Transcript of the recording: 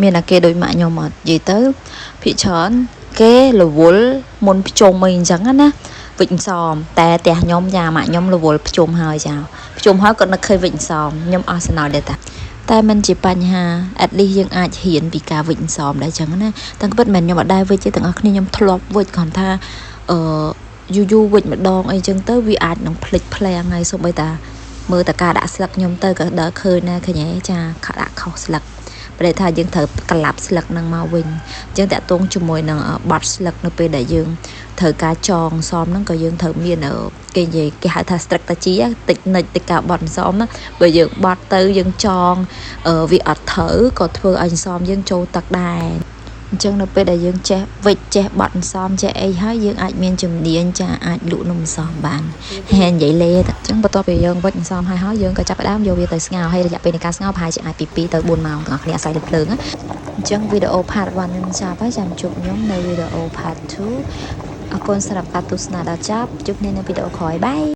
មានអាគេដូចម៉ាក់ខ្ញុំអត់និយាយទៅភាគច្រើនគេរវល់មុនភ្ជុំអីអញ្ចឹងណាវិចសមតែផ្ទះខ្ញុំយ៉ាម៉ាក់ខ្ញុំរវល់ភ្ជុំហើយចាភ្ជុំហើយគាត់នឹកឃើញវិចសមខ្ញុំអស់សំណោចដែរតែมันជាបញ្ហា at least យើងអាចហ៊ានពីការវិចសមដែរអញ្ចឹងណាតែពិតមិនខ្ញុំអត់ដែរវិចទេទាំងអស់គ្នាខ្ញុំធ្លាប់វិចគ្រាន់ថាយូរវិចម្ដងអីចឹងទៅវាអាចនឹងភ្លេចភ្លាំងហើយសូម្បីតាមើលតការដាក់ស្លឹកខ្ញុំទៅក៏ដល់ឃើញណាឃើញហ៎ចាដាក់ខុសស្លឹកប្រហែលថាយើងត្រូវក្លាប់ស្លឹកនឹងមកវិញអញ្ចឹងតាក់ទងជាមួយនឹងបត់ស្លឹកនៅពេលដែលយើងត្រូវការចងសមហ្នឹងក៏យើងត្រូវមានគេនិយាយគេហៅថា strategy តិចនិចទៅការបត់សមណាបើយើងបត់ទៅយើងចងវាអត់ត្រូវក៏ធ្វើឲ្យសមយើងចូលទឹកដែរអញ្ចឹងនៅពេលដែលយើងចេះវិចចេះបត់សមចេះអីហើយយើងអាចមានជំនាញចាអាចលក់នំសមបានហែនិយាយលេអញ្ចឹងបន្ទាប់ពីយើងវិចសមហើយយើងក៏ចាប់ផ្ដើមយកវាទៅស្ងោរហើយរយៈពេលនៃការស្ងោរប្រហែលជាអាចពី2ទៅ4ម៉ោងទាំងអស់គ្នាអាស្រ័យលើភ្លើងណាអញ្ចឹងវីដេអូ part 1 ខ្ញុំចាប់ហើយចាំជួបខ្ញុំនៅវីដេអូ part 2អរគុណសម្រាប់ការទស្សនាដល់ចប់ជួបគ្នានៅវីដេអូក្រោយបាយ